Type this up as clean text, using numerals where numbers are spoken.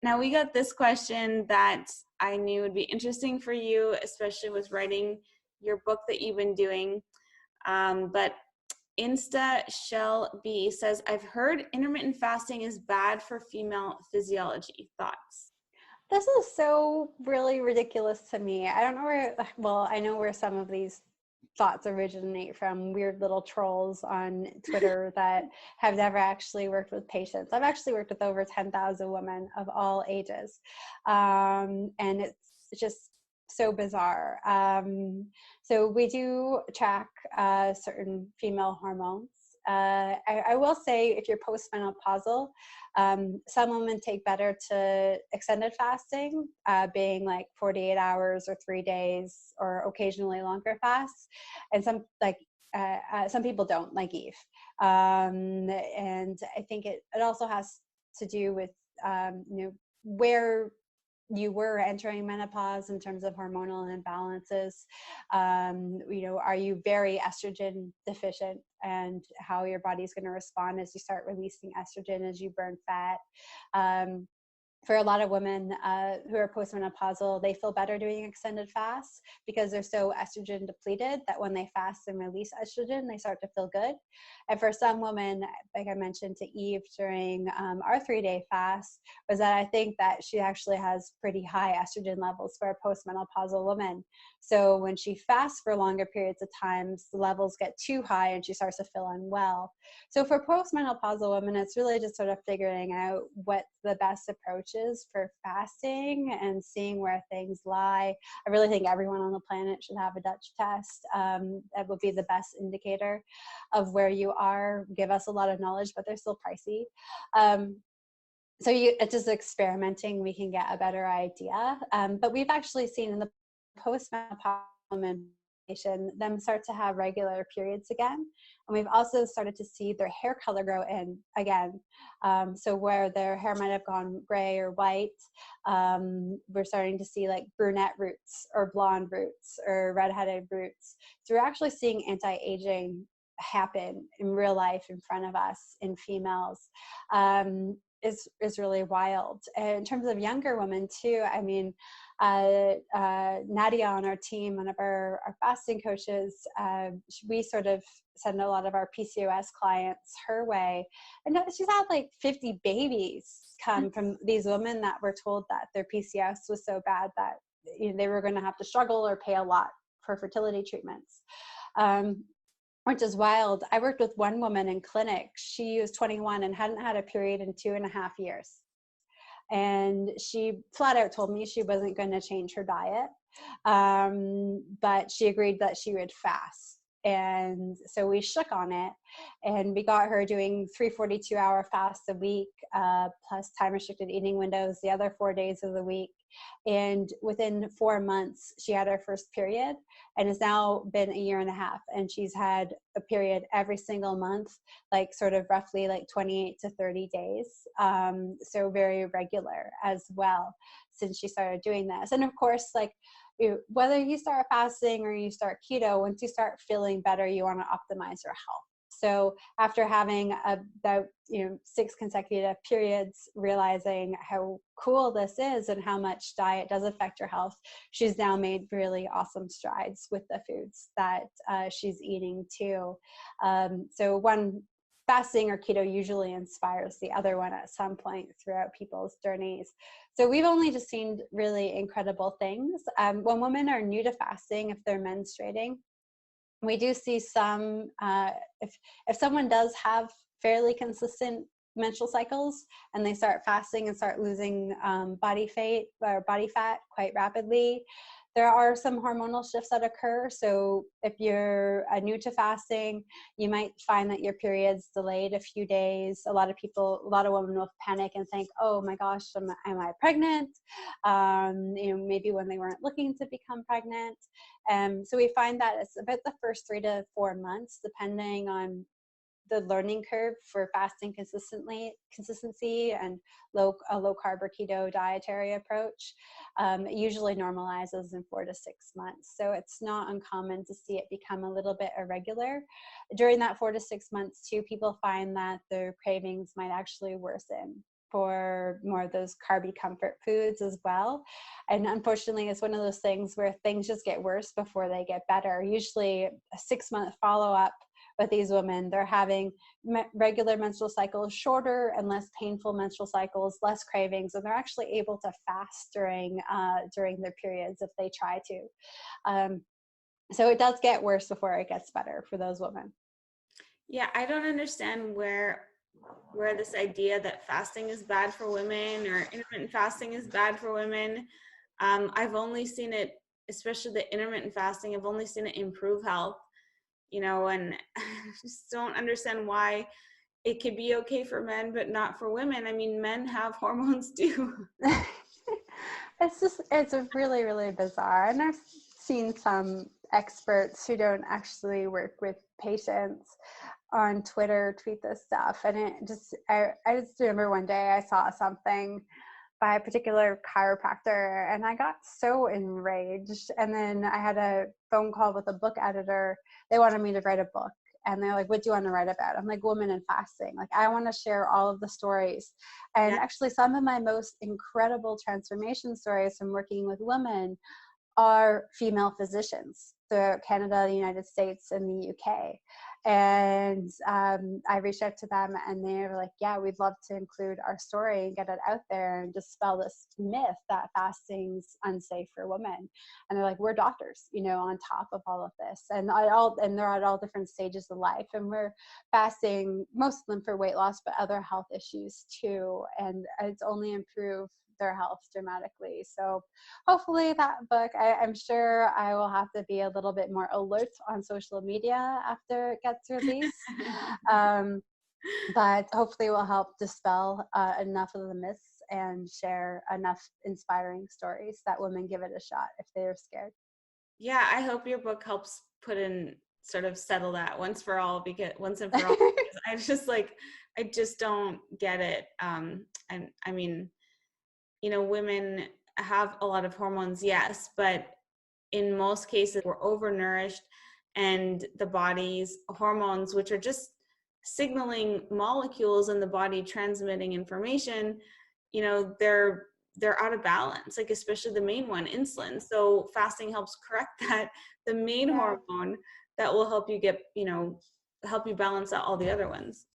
Now we got this question that I knew would be interesting for you, especially with writing your book that you've been doing. But Insta Shell B says, I've heard intermittent fasting is bad for female physiology. Thoughts? This is so really ridiculous to me. I don't know where, well, I know where some of these thoughts originate from, weird little trolls on Twitter that have never actually worked with patients. I've actually worked with over 10,000 women of all ages. And it's just so bizarre. So we do track certain female hormones. I will say if you're postmenopausal, some women take better to extended fasting, being like 48 hours or 3 days or occasionally longer fasts. And some people don't, like Eve. And I think it also has to do with, where you were entering menopause in terms of hormonal imbalances. Are you very estrogen deficient, and how your body's going to respond as you start releasing estrogen as you burn fat. For a lot of women who are postmenopausal, they feel better doing extended fasts because they're so estrogen depleted that when they fast and release estrogen, they start to feel good. And for some women, like I mentioned to Eve during our 3-day fast, was that I think that she actually has pretty high estrogen levels for a postmenopausal woman. So when she fasts for longer periods of times, the levels get too high and she starts to feel unwell. So for postmenopausal women, it's really just sort of figuring out what the best approach is for fasting and seeing where things lie. I really think everyone on the planet should have a Dutch test. That would be the best indicator of where you are. Give us a lot of knowledge, but they're still pricey. So it's just experimenting, we can get a better idea. But we've actually seen in the postmenopausal women them start to have regular periods again. And we've also started to see their hair color grow in again. So where their hair might have gone gray or white, we're starting to see like brunette roots or blonde roots or redheaded roots. So we're actually seeing anti-aging happen in real life in front of us in females. Is really wild. And in terms of younger women too, I mean, Nadia on our team, one of our fasting coaches, we sort of send a lot of our PCOS clients her way. And she's had like 50 babies come from these women that were told that their PCOS was so bad that they were going to have to struggle or pay a lot for fertility treatments. Which is wild. I worked with one woman in clinic. She was 21 and hadn't had a period in 2.5 years. And she flat out told me she wasn't going to change her diet, but she agreed that she would fast. And so we shook on it, and we got her doing 3 42-hour fasts a week, plus time restricted eating windows the other 4 days of the week. And within 4 months, she had her first period, and it's now been 1.5 years, and she's had a period every single month, like sort of roughly like 28 to 30 days. So very regular as well since she started doing this. And of course, like, whether you start fasting or you start keto, once you start feeling better, you want to optimize your health. So after having about 6 consecutive periods, realizing how cool this is and how much diet does affect your health, she's now made really awesome strides with the foods that she's eating too. So one, fasting or keto usually inspires the other one at some point throughout people's journeys. So we've only just seen really incredible things. When women are new to fasting, if they're menstruating, we do see some, if someone does have fairly consistent menstrual cycles and they start fasting and start losing body fat quite rapidly, there are some hormonal shifts that occur. So if you're new to fasting, you might find that your period's delayed a few days. A lot of women will panic and think, oh my gosh, am I pregnant? Maybe when they weren't looking to become pregnant. So we find that it's about the first 3 to 4 months, depending on the learning curve for fasting consistency and a low carb or keto dietary approach. It usually normalizes in 4 to 6 months. So it's not uncommon to see it become a little bit irregular. During that 4 to 6 months too, people find that their cravings might actually worsen for more of those carby comfort foods as well. And unfortunately, it's one of those things where things just get worse before they get better. Usually a 6-month follow-up with these women, they're having regular menstrual cycles, shorter and less painful menstrual cycles, less cravings, and they're actually able to fast during their periods if they try to. So it does get worse before it gets better for those women. Yeah, I don't understand where this idea that fasting is bad for women or intermittent fasting is bad for women. I've only seen it, especially the intermittent fasting, I've only seen it improve health, and I just don't understand why it could be okay for men but not for women. I mean, men have hormones too. It's really, really bizarre. And I've seen some experts who don't actually work with patients on Twitter tweet this stuff. And I just remember one day I saw something by a particular chiropractor and I got so enraged. And then I had a phone call with a book editor. They wanted me to write a book. And they're like, what do you want to write about? I'm like, women and fasting. Like, I want to share all of the stories. And Yeah. actually, some of my most incredible transformation stories from working with women are female physicians throughout Canada, the United States, and the UK. And I reached out to them and they were like, yeah, we'd love to include our story and get it out there and dispel this myth that fasting's unsafe for women. And they're like, we're doctors, on top of all of this. And they're at all different stages of life. And we're fasting, most of them for weight loss, but other health issues too. And it's only improved their health dramatically. So hopefully that book, I'm sure I will have to be a little bit more alert on social media after it gets released. But hopefully it will help dispel enough of the myths and share enough inspiring stories that women give it a shot if they're scared. Yeah, I hope your book helps settle that once and for all, because I just don't get it. And I mean, women have a lot of hormones, yes, but in most cases we're overnourished, and the body's hormones, which are just signaling molecules in the body transmitting information, they're out of balance, like especially the main one, insulin. So fasting helps correct that, the main Yeah. hormone that will help you balance out all the other ones.